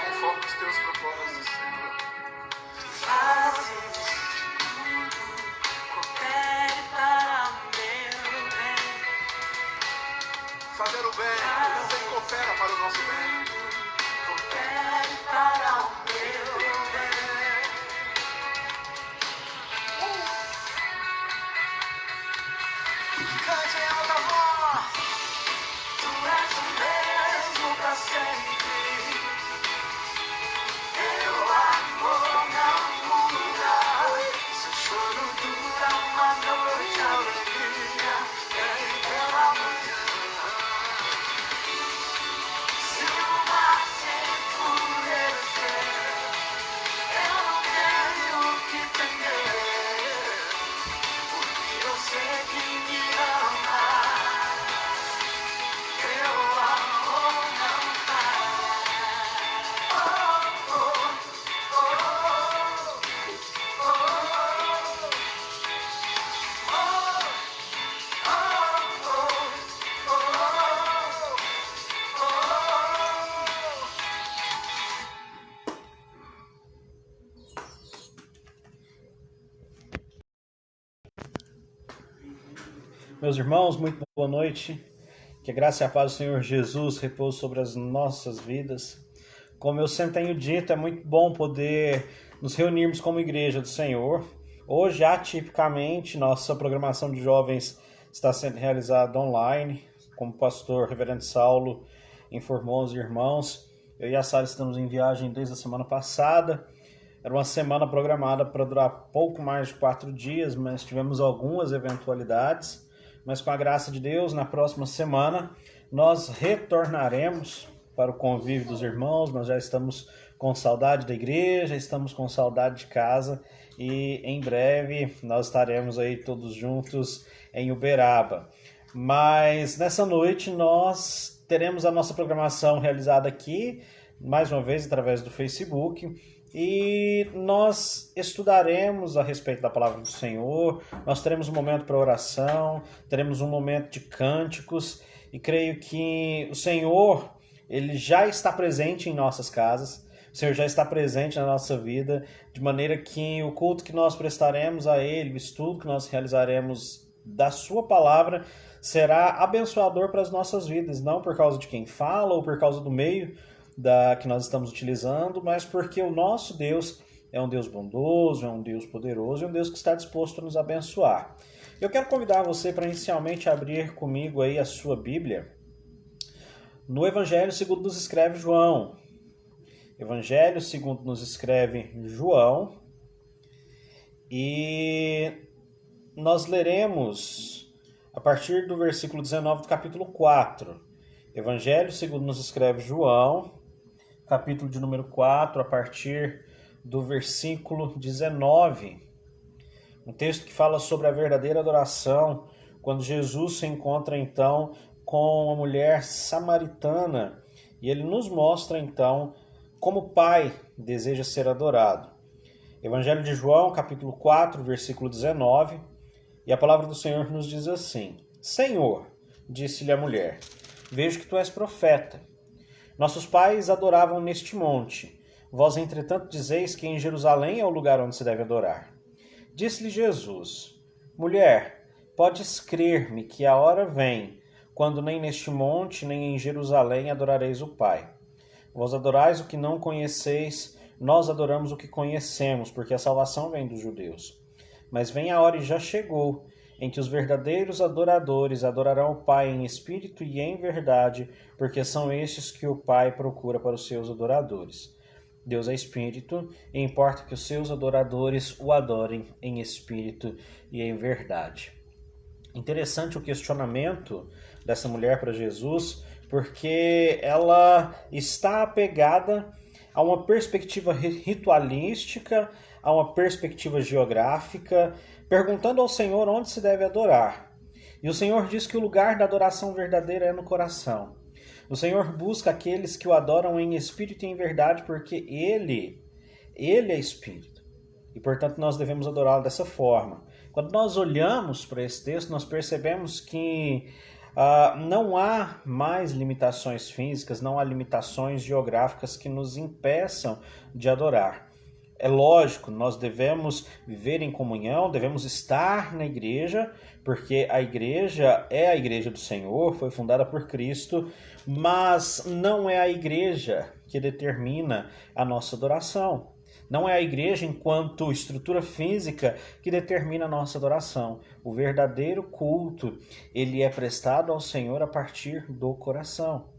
conforme os teus propósitos, Senhor. Fazer o bem sempre coopera para o nosso bem. Coopere para o meu bem. Cante em alta voz. Tu és o mesmo para sempre. Teu amor não muda. Se o choro dura uma noite, a alegria vem pela manhã. Se o mar se enfurecer, eu não tenho o que temer, porque eu sei que me ama. Teu amor não para. Oh, oh, oh, oh, Meus irmãos, muito boa noite. Que a graça e a paz do Senhor Jesus repouse sobre as nossas vidas. Como eu sempre tenho dito, é muito bom poder nos reunirmos como igreja do Senhor. Hoje, atipicamente, nossa programação de jovens está sendo realizada online, como o pastor Reverendo Saulo informou os irmãos. Eu e a Sara estamos em viagem desde a semana passada. Era uma semana programada para durar pouco mais de 4 dias, mas tivemos algumas eventualidades. Mas com a graça de Deus, na próxima semana, nós retornaremos para o convívio dos irmãos. Nós já estamos com saudade da igreja, estamos com saudade de casa e em breve nós estaremos aí todos juntos em Uberaba. Mas nessa noite nós teremos a nossa programação realizada aqui, mais uma vez através do Facebook. E nós estudaremos a respeito da palavra do Senhor, nós teremos um momento para oração, teremos um momento de cânticos, e creio que o Senhor, Ele já está presente em nossas casas, o Senhor já está presente na nossa vida, de maneira que o culto que nós prestaremos a Ele, o estudo que nós realizaremos da Sua palavra, será abençoador para as nossas vidas, não por causa de quem fala ou por causa do meio que nós estamos utilizando, mas porque o nosso Deus é um Deus bondoso, é um Deus poderoso, é um Deus que está disposto a nos abençoar. Eu quero convidar você para inicialmente abrir comigo aí a sua Bíblia no Evangelho segundo nos escreve João. Evangelho segundo nos escreve João, e nós leremos a partir do versículo 19 do capítulo 4. Evangelho segundo nos escreve João, capítulo de número 4, a partir do versículo 19. Um texto que fala sobre a verdadeira adoração, quando Jesus se encontra então com uma mulher samaritana, e ele nos mostra então como o Pai deseja ser adorado. Evangelho de João, capítulo 4, versículo 19, e a palavra do Senhor nos diz assim: Senhor, disse-lhe a mulher, vejo que tu és profeta. Nossos pais adoravam neste monte. Vós, entretanto, dizeis que em Jerusalém é o lugar onde se deve adorar. Disse-lhe Jesus: Mulher, podes crer-me que a hora vem, quando nem neste monte, nem em Jerusalém adorareis o Pai. Vós adorais o que não conheceis, nós adoramos o que conhecemos, porque a salvação vem dos judeus. Mas vem a hora e já chegou, em que os verdadeiros adoradores adorarão o Pai em espírito e em verdade, porque são estes que o Pai procura para os seus adoradores. Deus é espírito, e importa que os seus adoradores o adorem em espírito e em verdade. Interessante o questionamento dessa mulher para Jesus, porque ela está apegada a uma perspectiva ritualística, a uma perspectiva geográfica, perguntando ao Senhor onde se deve adorar. E o Senhor diz que o lugar da adoração verdadeira é no coração. O Senhor busca aqueles que o adoram em espírito e em verdade, porque Ele é espírito. E, portanto, nós devemos adorá-lo dessa forma. Quando nós olhamos para esse texto, nós percebemos que Não há mais limitações físicas, não há limitações geográficas que nos impeçam de adorar. É lógico, nós devemos viver em comunhão, devemos estar na igreja, porque a igreja é a igreja do Senhor, foi fundada por Cristo, mas não é a igreja que determina a nossa adoração. Não é a igreja enquanto estrutura física que determina a nossa adoração. O verdadeiro culto, ele é prestado ao Senhor a partir do coração.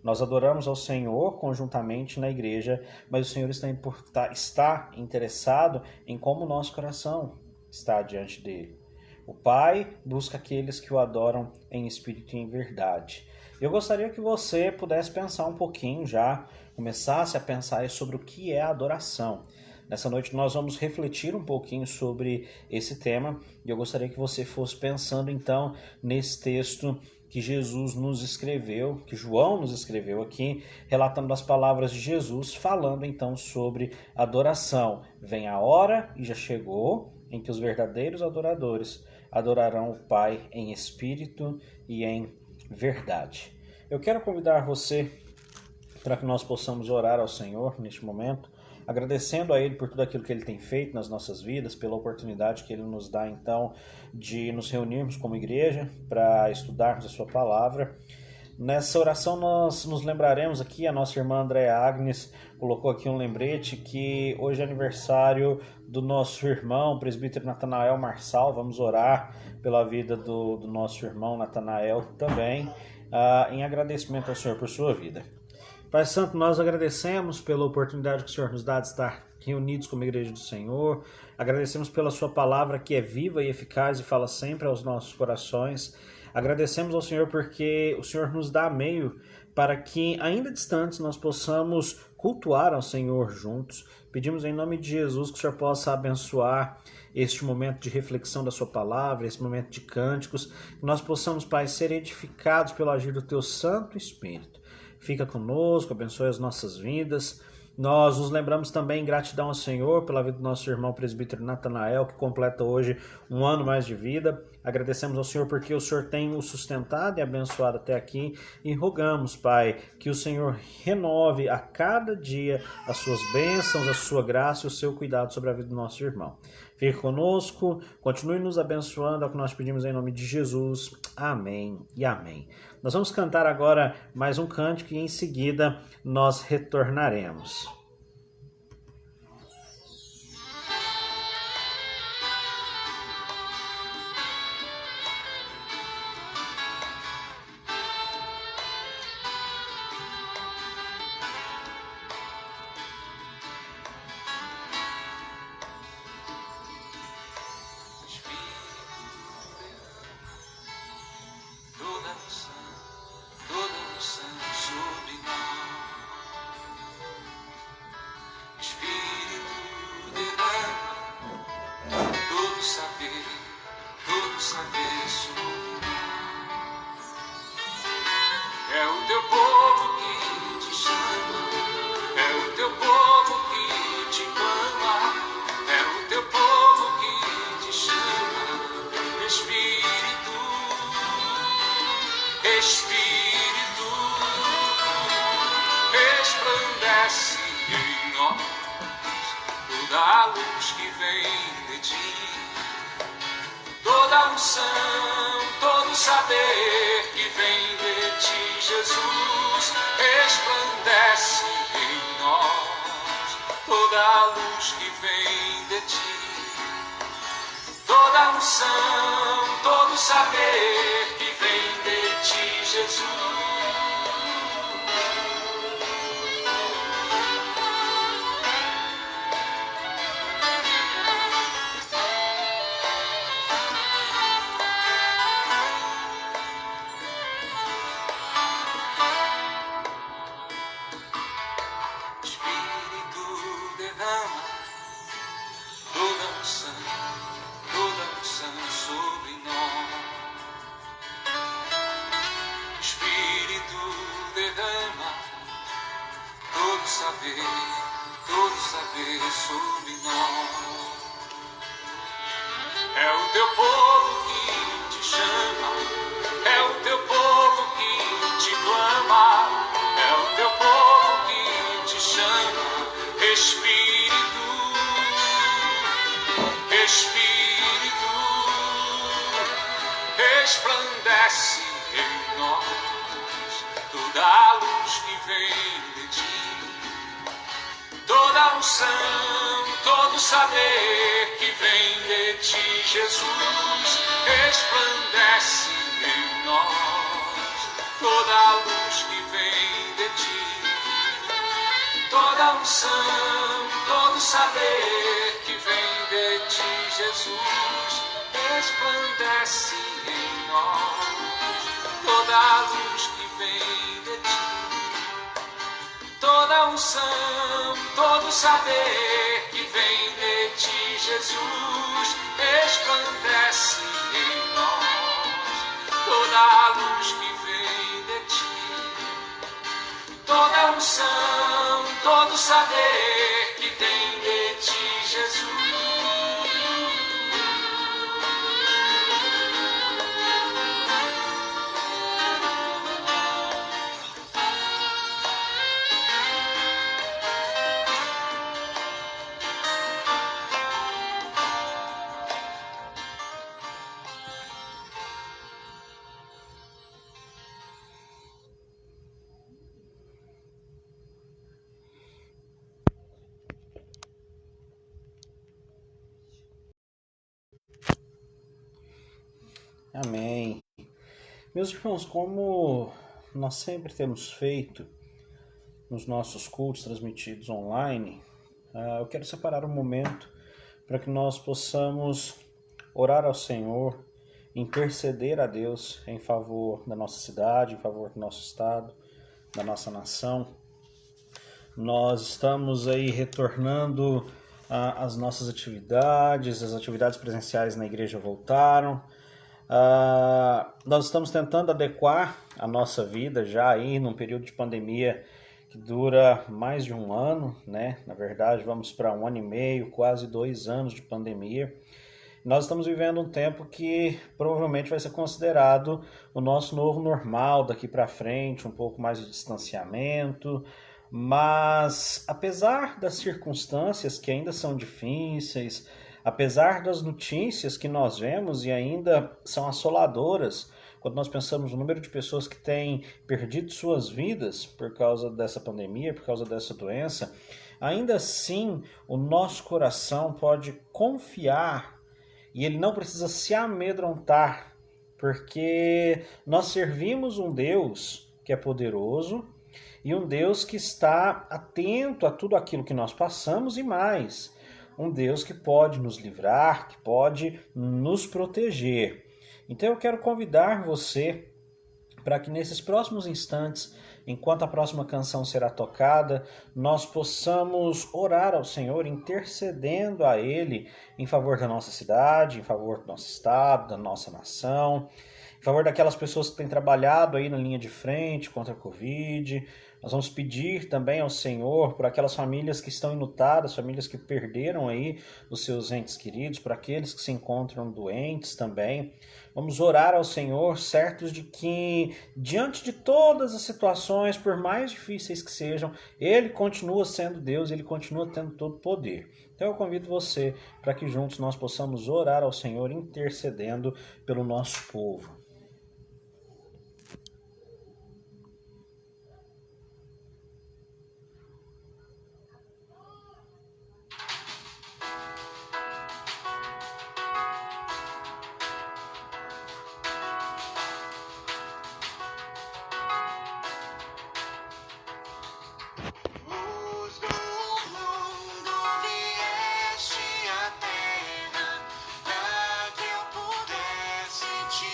Nós adoramos ao Senhor conjuntamente na igreja, mas o Senhor está interessado em como o nosso coração está diante dele. O Pai busca aqueles que o adoram em espírito e em verdade. Eu gostaria que você pudesse pensar um pouquinho já, começasse a pensar sobre o que é a adoração. Nessa noite nós vamos refletir um pouquinho sobre esse tema e eu gostaria que você fosse pensando então nesse texto que Jesus nos escreveu, que João nos escreveu aqui, relatando as palavras de Jesus, falando então sobre adoração. Vem a hora, e já chegou, em que os verdadeiros adoradores adorarão o Pai em espírito e em verdade. Eu quero convidar você para que nós possamos orar ao Senhor neste momento, agradecendo a Ele por tudo aquilo que Ele tem feito nas nossas vidas, pela oportunidade que Ele nos dá, então, de nos reunirmos como igreja para estudarmos a Sua Palavra. Nessa oração nós nos lembraremos aqui, a nossa irmã Andréa Agnes colocou aqui um lembrete que hoje é aniversário do nosso irmão, presbítero Natanael Marçal. Vamos orar pela vida do nosso irmão Natanael também, em agradecimento ao Senhor por sua vida. Pai Santo, nós agradecemos pela oportunidade que o Senhor nos dá de estar reunidos como Igreja do Senhor. Agradecemos pela sua palavra que é viva e eficaz e fala sempre aos nossos corações. Agradecemos ao Senhor porque o Senhor nos dá meio para que, ainda distantes, nós possamos cultuar ao Senhor juntos. Pedimos em nome de Jesus que o Senhor possa abençoar este momento de reflexão da sua palavra, esse momento de cânticos, que nós possamos, Pai, ser edificados pelo agir do teu Santo Espírito. Fica conosco, abençoe as nossas vidas. Nós nos lembramos também em gratidão ao Senhor pela vida do nosso irmão presbítero Natanael, que completa hoje um ano mais de vida. Agradecemos ao Senhor porque o Senhor tem o sustentado e abençoado até aqui e rogamos, Pai, que o Senhor renove a cada dia as suas bênçãos, a sua graça e o seu cuidado sobre a vida do nosso irmão. Fique conosco, continue nos abençoando, é o que nós pedimos em nome de Jesus. Amém e amém. Nós vamos cantar agora mais um cântico e em seguida nós retornaremos. É o teu povo que te chama, é o teu povo que te clama, é o teu povo que te chama. Espírito, Espírito, resplandece em nós toda a luz que vem de ti, toda unção, todo saber que vem de ti. Jesus, resplandece em nós toda a luz que vem de ti, toda unção, todo saber que vem de ti, Jesus. Todo saber sobre nós. É o teu povo que te chama, é o teu povo Espírito, Espírito, resplandece em nós toda a luz que vem de ti, toda unção, todo saber que vem de ti, Jesus, resplandece em nós toda a luz que vem de ti. Toda unção, todo saber que vem de ti, Jesus, resplandece em nós. Toda a luz que vem de ti. Toda unção, todo saber que vem de ti, Jesus, resplandece em nós. Toda a luz que vem de ti. Toda unção, todo saber que vem de ti, Jesus. Amém. Meus irmãos, como nós sempre temos feito nos nossos cultos transmitidos online, eu quero separar um momento para que nós possamos orar ao Senhor, interceder a Deus em favor da nossa cidade, em favor do nosso estado, da nossa nação. Nós estamos aí retornando às nossas atividades, as atividades presenciais na igreja voltaram. Nós estamos tentando adequar a nossa vida já aí num período de pandemia que dura mais de um ano, né? Na verdade, vamos para 1 ano e meio, quase 2 anos de pandemia. Nós estamos vivendo um tempo que provavelmente vai ser considerado o nosso novo normal daqui para frente, um pouco mais de distanciamento, mas apesar das circunstâncias que ainda são difíceis, apesar das notícias que nós vemos e ainda são assoladoras, quando nós pensamos no número de pessoas que têm perdido suas vidas por causa dessa pandemia, por causa dessa doença, ainda assim o nosso coração pode confiar e ele não precisa se amedrontar, porque nós servimos um Deus que é poderoso e um Deus que está atento a tudo aquilo que nós passamos e mais. Um Deus que pode nos livrar, que pode nos proteger. Então eu quero convidar você para que nesses próximos instantes, enquanto a próxima canção será tocada, nós possamos orar ao Senhor, intercedendo a Ele em favor da nossa cidade, em favor do nosso estado, da nossa nação, em favor daquelas pessoas que têm trabalhado aí na linha de frente contra a Covid. Nós vamos pedir também ao Senhor por aquelas famílias que estão enlutadas, famílias que perderam aí os seus entes queridos, por aqueles que se encontram doentes também. Vamos orar ao Senhor, certos de que, diante de todas as situações, por mais difíceis que sejam, Ele continua sendo Deus, Ele continua tendo todo o poder. Então eu convido você para que juntos nós possamos orar ao Senhor, intercedendo pelo nosso povo. Te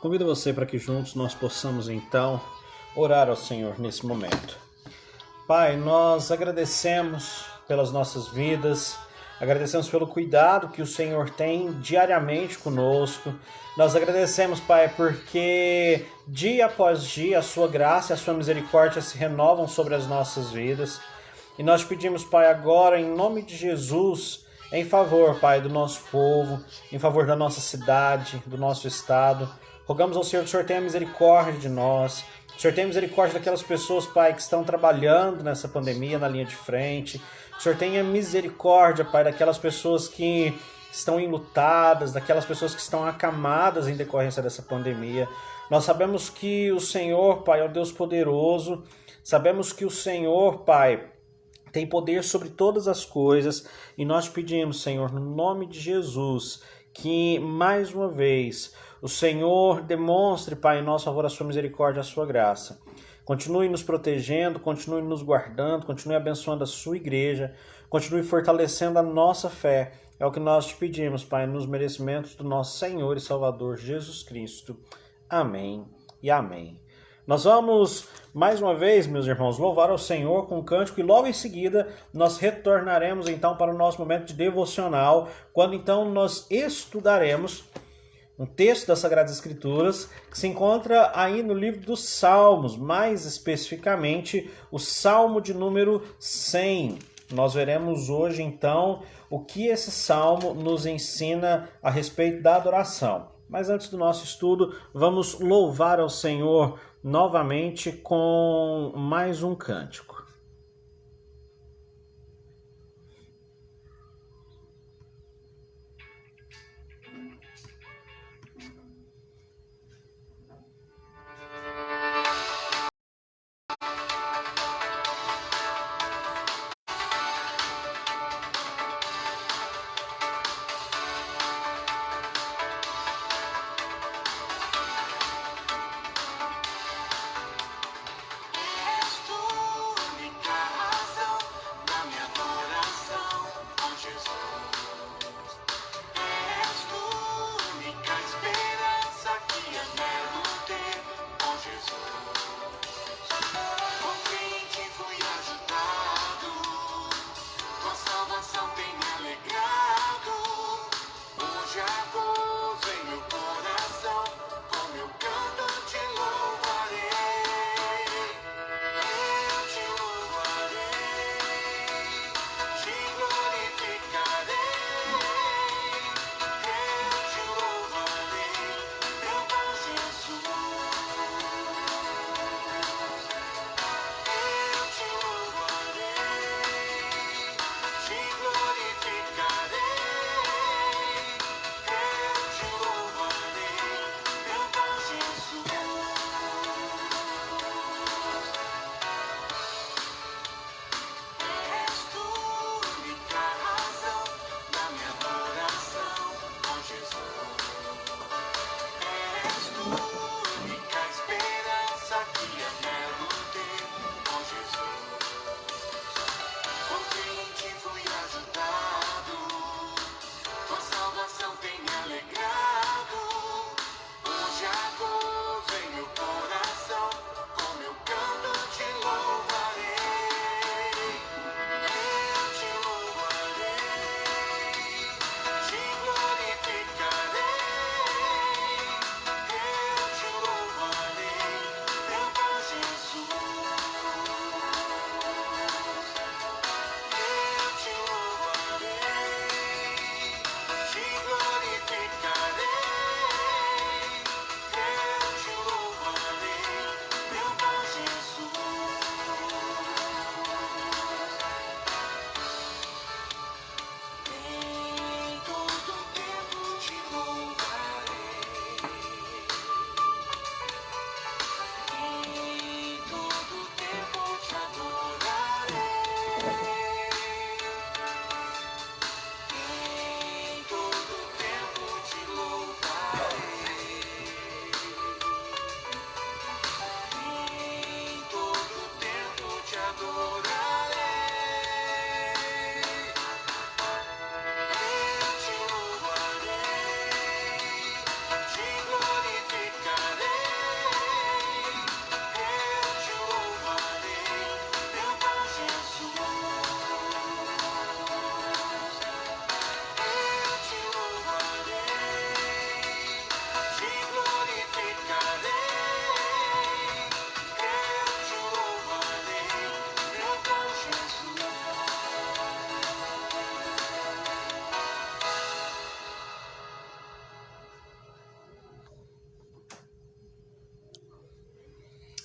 Convido você para que juntos nós possamos então orar ao Senhor nesse momento. Pai, nós agradecemos pelas nossas vidas, agradecemos pelo cuidado que o Senhor tem diariamente conosco. Nós agradecemos, Pai, porque dia após dia a sua graça e a sua misericórdia se renovam sobre as nossas vidas. E nós pedimos, Pai, agora em nome de Jesus, em favor, Pai, do nosso povo, em favor da nossa cidade, do nosso estado. Rogamos ao Senhor que o Senhor tenha misericórdia de nós. O Senhor tenha misericórdia daquelas pessoas, Pai, que estão trabalhando nessa pandemia na linha de frente. O Senhor tenha misericórdia, Pai, daquelas pessoas que estão enlutadas, daquelas pessoas que estão acamadas em decorrência dessa pandemia. Nós sabemos que o Senhor, Pai, é um Deus poderoso. Sabemos que o Senhor, Pai, tem poder sobre todas as coisas. E nós pedimos, Senhor, no nome de Jesus, que mais uma vez o Senhor demonstre, Pai, em nosso favor a sua misericórdia, a sua graça. Continue nos protegendo, continue nos guardando, continue abençoando a sua igreja, continue fortalecendo a nossa fé. É o que nós te pedimos, Pai, nos merecimentos do nosso Senhor e Salvador Jesus Cristo. Amém e amém. Nós vamos, mais uma vez, meus irmãos, louvar ao Senhor com um cântico e logo em seguida nós retornaremos então para o nosso momento de devocional, quando então nós estudaremos um texto das Sagradas Escrituras que se encontra aí no livro dos Salmos, mais especificamente o Salmo de número 100. Nós veremos hoje então o que esse salmo nos ensina a respeito da adoração. Mas antes do nosso estudo, vamos louvar ao Senhor novamente com mais um cântico.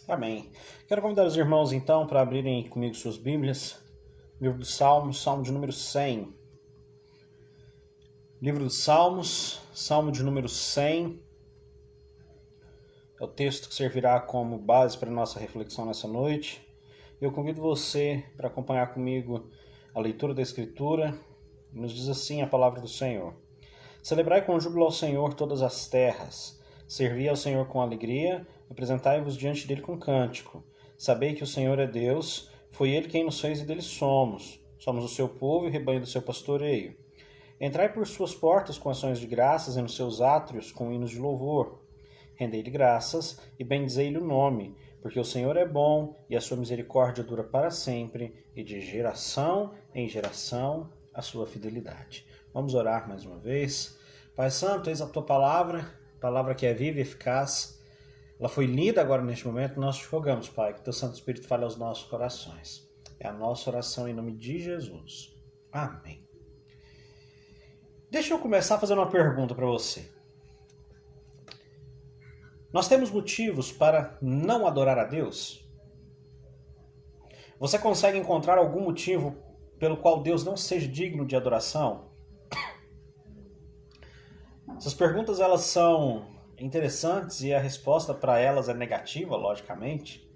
Amém. Quero convidar os irmãos, então, para abrirem comigo suas Bíblias. Livro dos Salmos, Salmo de número 100. Livro dos Salmos, Salmo de número 100. É o texto que servirá como base para a nossa reflexão nessa noite. Eu convido você para acompanhar comigo a leitura da Escritura. Nos diz assim a palavra do Senhor. Celebrai com júbilo ao Senhor todas as terras. Servi ao Senhor com alegria. Apresentai-vos diante dele com cântico. Sabei que o Senhor é Deus, foi ele quem nos fez e dele somos. Somos o seu povo e o rebanho do seu pastoreio. Entrai por suas portas com ações de graças e nos seus átrios com hinos de louvor. Rendei-lhe graças e bendizei-lhe o nome, porque o Senhor é bom e a sua misericórdia dura para sempre e de geração em geração a sua fidelidade. Vamos orar mais uma vez. Pai Santo, eis a tua palavra que é viva e eficaz. Ela foi lida agora neste momento, nós te rogamos, Pai, que teu Santo Espírito fale aos nossos corações. É a nossa oração em nome de Jesus. Amém. Deixa eu começar fazendo uma pergunta para você. Nós temos motivos para não adorar a Deus? Você consegue encontrar algum motivo pelo qual Deus não seja digno de adoração? Essas perguntas elas são interessantes e a resposta para elas é negativa, logicamente,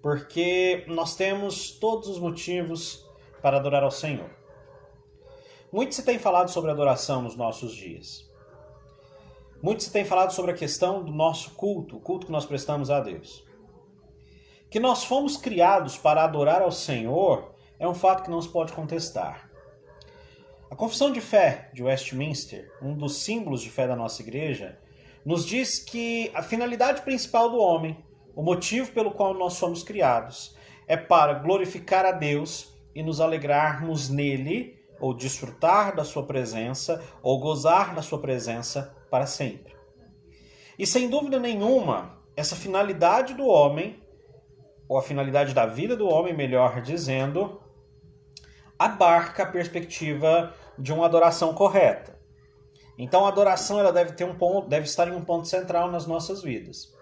porque nós temos todos os motivos para adorar ao Senhor. Muito se tem falado sobre adoração nos nossos dias. Muito se tem falado sobre a questão do nosso culto, o culto que nós prestamos a Deus. Que nós fomos criados para adorar ao Senhor é um fato que não se pode contestar. A Confissão de Fé de Westminster, um dos símbolos de fé da nossa igreja, nos diz que a finalidade principal do homem, o motivo pelo qual nós somos criados, é para glorificar a Deus e nos alegrarmos nele, ou desfrutar da sua presença, ou gozar da sua presença para sempre. E sem dúvida nenhuma, essa finalidade do homem, ou a finalidade da vida do homem, melhor dizendo, abarca a perspectiva de uma adoração correta. Então a adoração ela deve estar em um ponto central nas nossas vidas.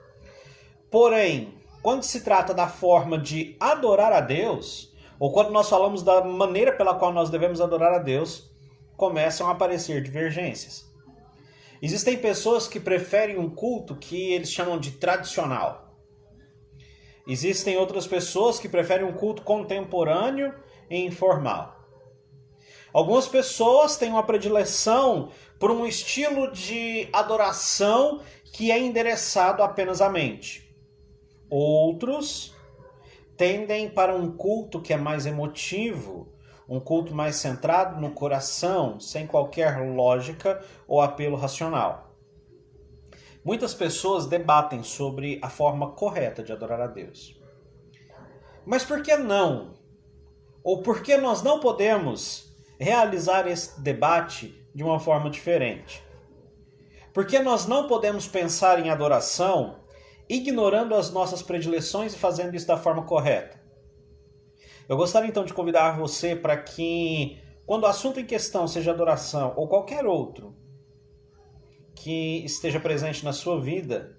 Porém, quando se trata da forma de adorar a Deus, ou quando nós falamos da maneira pela qual nós devemos adorar a Deus, começam a aparecer divergências. Existem pessoas que preferem um culto que eles chamam de tradicional. Existem outras pessoas que preferem um culto contemporâneo e informal. Algumas pessoas têm uma predileção por um estilo de adoração que é endereçado apenas à mente. Outros tendem para um culto que é mais emotivo, um culto mais centrado no coração, sem qualquer lógica ou apelo racional. Muitas pessoas debatem sobre a forma correta de adorar a Deus. Mas por que não? Ou por que nós não podemos realizar esse debate de uma forma diferente? Porque nós não podemos pensar em adoração ignorando as nossas predileções e fazendo isso da forma correta. Eu gostaria então de convidar você para que, quando o assunto em questão seja adoração ou qualquer outro que esteja presente na sua vida,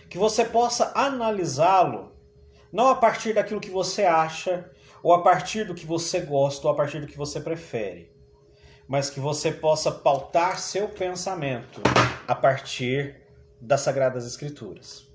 que você possa analisá-lo não a partir daquilo que você acha, ou a partir do que você gosta, ou a partir do que você prefere, mas que você possa pautar seu pensamento a partir das Sagradas Escrituras.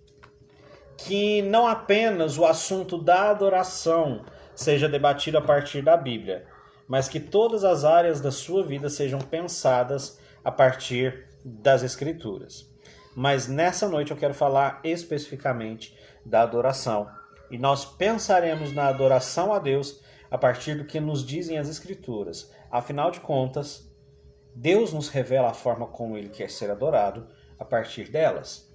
Que não apenas o assunto da adoração seja debatido a partir da Bíblia, mas que todas as áreas da sua vida sejam pensadas a partir das Escrituras. Mas nessa noite eu quero falar especificamente da adoração. E nós pensaremos na adoração a Deus a partir do que nos dizem as Escrituras. Afinal de contas, Deus nos revela a forma como Ele quer ser adorado a partir delas.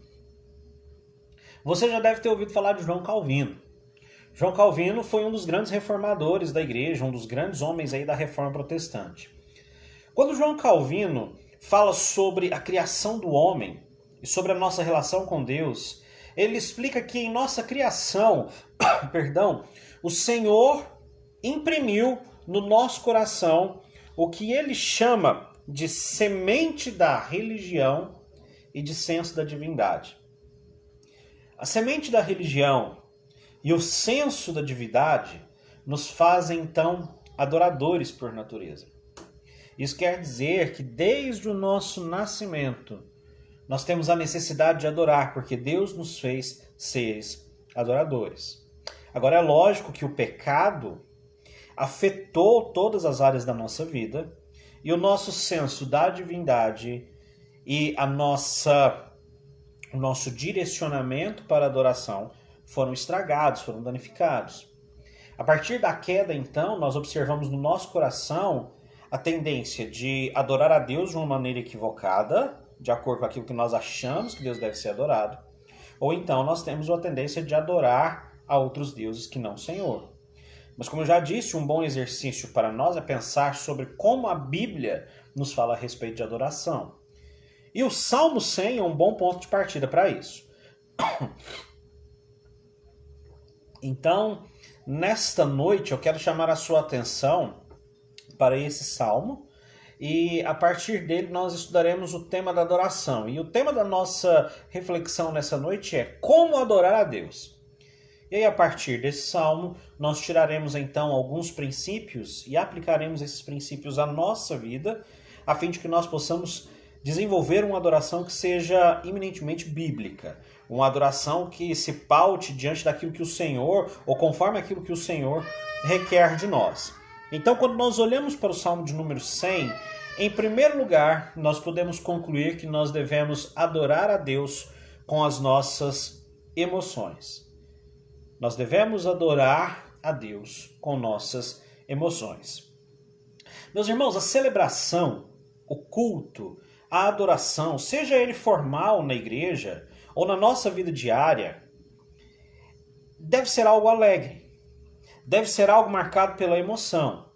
Você já deve ter ouvido falar de João Calvino. João Calvino foi um dos grandes reformadores da igreja, um dos grandes homens aí da Reforma Protestante. Quando João Calvino fala sobre a criação do homem e sobre a nossa relação com Deus, ele explica que em nossa criação, o Senhor imprimiu no nosso coração o que ele chama de semente da religião e de senso da divindade. A semente da religião e o senso da divindade nos fazem, então, adoradores por natureza. Isso quer dizer que desde o nosso nascimento, nós temos a necessidade de adorar, porque Deus nos fez seres adoradores. Agora, é lógico que o pecado afetou todas as áreas da nossa vida e o nosso senso da divindade e o nosso direcionamento para a adoração foram estragados, foram danificados. A partir da queda, então, nós observamos no nosso coração a tendência de adorar a Deus de uma maneira equivocada, de acordo com aquilo que nós achamos que Deus deve ser adorado, ou então nós temos a tendência de adorar a outros deuses que não o Senhor. Mas como eu já disse, um bom exercício para nós é pensar sobre como a Bíblia nos fala a respeito de adoração. E o Salmo 100 é um bom ponto de partida para isso. Então, nesta noite eu quero chamar a sua atenção para esse salmo e a partir dele nós estudaremos o tema da adoração. E o tema da nossa reflexão nessa noite é como adorar a Deus. E aí, a partir desse salmo, nós tiraremos então alguns princípios e aplicaremos esses princípios à nossa vida, a fim de que nós possamos desenvolver uma adoração que seja eminentemente bíblica, uma adoração que se paute diante daquilo que o Senhor, ou conforme aquilo que o Senhor requer de nós. Então, quando nós olhamos para o Salmo de número 100, em primeiro lugar, nós podemos concluir que nós devemos adorar a Deus com as nossas emoções. Nós devemos adorar a Deus com nossas emoções. Meus irmãos, a celebração, o culto, a adoração, seja ele formal na igreja ou na nossa vida diária, deve ser algo alegre. Deve ser algo marcado pela emoção.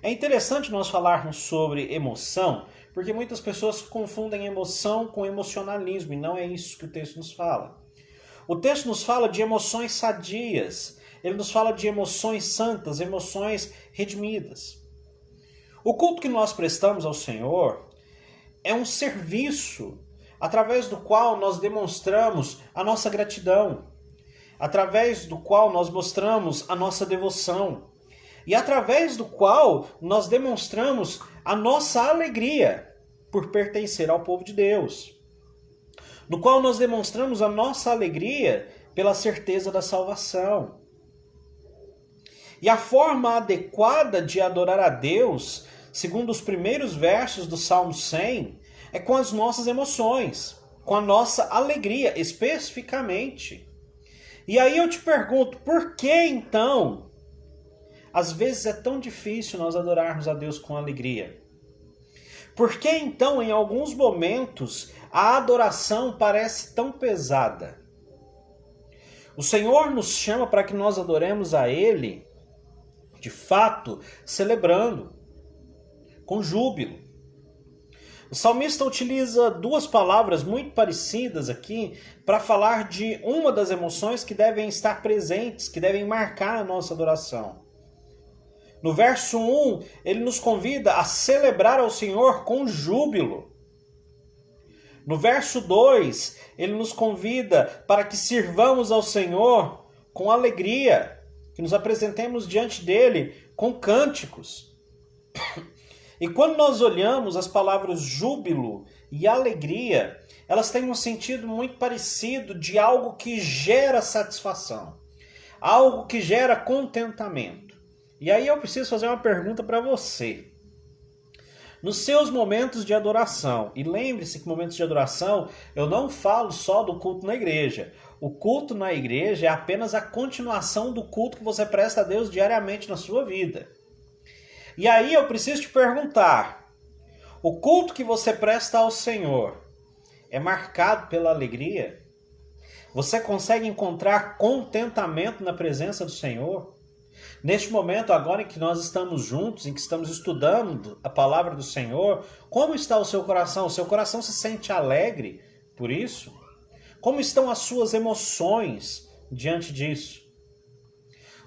É interessante nós falarmos sobre emoção, porque muitas pessoas confundem emoção com emocionalismo, e não é isso que o texto nos fala. O texto nos fala de emoções sadias, ele nos fala de emoções santas, emoções redimidas. O culto que nós prestamos ao Senhor é um serviço através do qual nós demonstramos a nossa gratidão, através do qual nós mostramos a nossa devoção e através do qual nós demonstramos a nossa alegria por pertencer ao povo de Deus, no qual nós demonstramos a nossa alegria pela certeza da salvação. E a forma adequada de adorar a Deus, segundo os primeiros versos do Salmo 100, é com as nossas emoções, com a nossa alegria, especificamente. E aí eu te pergunto, por que então, às vezes é tão difícil nós adorarmos a Deus com alegria? Por que então, em alguns momentos, a adoração parece tão pesada? O Senhor nos chama para que nós adoremos a Ele, de fato, celebrando, com júbilo. O salmista utiliza duas palavras muito parecidas aqui para falar de uma das emoções que devem estar presentes, que devem marcar a nossa adoração. No verso 1, ele nos convida a celebrar ao Senhor com júbilo. No verso 2, ele nos convida para que sirvamos ao Senhor com alegria, que nos apresentemos diante dele com cânticos. E quando nós olhamos as palavras júbilo e alegria, elas têm um sentido muito parecido de algo que gera satisfação, algo que gera contentamento. E aí eu preciso fazer uma pergunta para você. Nos seus momentos de adoração, e lembre-se que momentos de adoração, eu não falo só do culto na igreja. O culto na igreja é apenas a continuação do culto que você presta a Deus diariamente na sua vida. E aí eu preciso te perguntar, o culto que você presta ao Senhor é marcado pela alegria? Você consegue encontrar contentamento na presença do Senhor? Neste momento, agora em que nós estamos juntos, em que estamos estudando a palavra do Senhor, como está o seu coração? O seu coração se sente alegre por isso? Como estão as suas emoções diante disso?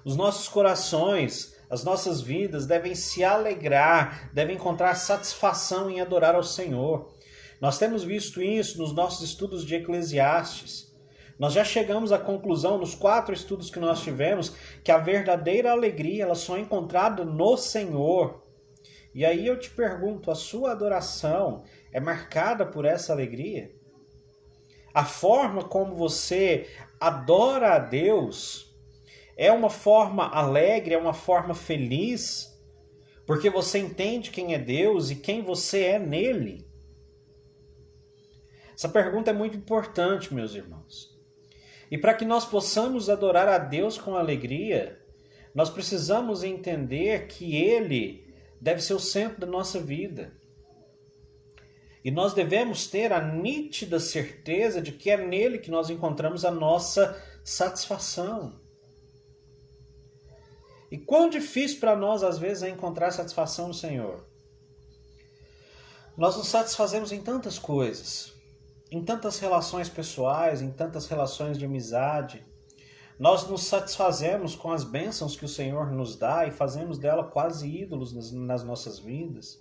Os nossos corações, as nossas vidas devem se alegrar, devem encontrar satisfação em adorar ao Senhor. Nós temos visto isso nos nossos estudos de Eclesiastes. Nós já chegamos à conclusão, nos 4 estudos que nós tivemos, que a verdadeira alegria ela só é encontrada no Senhor. E aí eu te pergunto, a sua adoração é marcada por essa alegria? A forma como você adora a Deus é uma forma alegre, é uma forma feliz, porque você entende quem é Deus e quem você é nele? Essa pergunta é muito importante, meus irmãos. E para que nós possamos adorar a Deus com alegria, nós precisamos entender que Ele deve ser o centro da nossa vida. E nós devemos ter a nítida certeza de que é nele que nós encontramos a nossa satisfação. E quão difícil para nós, às vezes, é encontrar satisfação no Senhor. Nós nos satisfazemos em tantas coisas, em tantas relações pessoais, em tantas relações de amizade. Nós nos satisfazemos com as bênçãos que o Senhor nos dá e fazemos dela quase ídolos nas nossas vidas.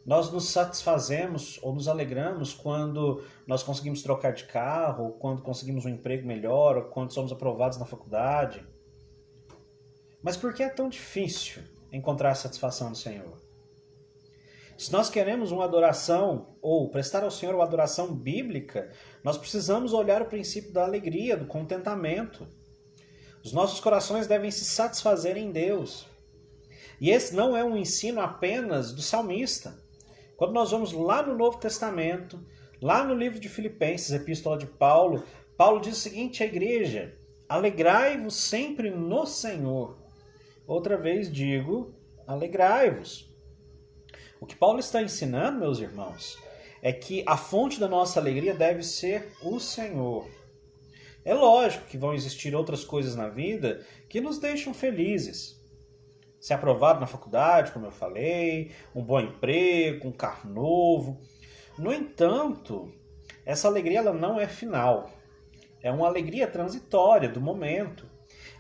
Nós nos satisfazemos ou nos alegramos quando nós conseguimos trocar de carro, ou quando conseguimos um emprego melhor, ou quando somos aprovados na faculdade. Mas por que é tão difícil encontrar a satisfação no Senhor? Se nós queremos uma adoração, ou prestar ao Senhor uma adoração bíblica, nós precisamos olhar o princípio da alegria, do contentamento. Os nossos corações devem se satisfazer em Deus. E esse não é um ensino apenas do salmista. Quando nós vamos lá no Novo Testamento, lá no livro de Filipenses, epístola de Paulo, Paulo diz o seguinte à igreja: alegrai-vos sempre no Senhor. Outra vez digo, alegrai-vos. O que Paulo está ensinando, meus irmãos, é que a fonte da nossa alegria deve ser o Senhor. É lógico que vão existir outras coisas na vida que nos deixam felizes. Ser aprovado na faculdade, como eu falei, um bom emprego, um carro novo. No entanto, essa alegria ela não é final. É uma alegria transitória do momento.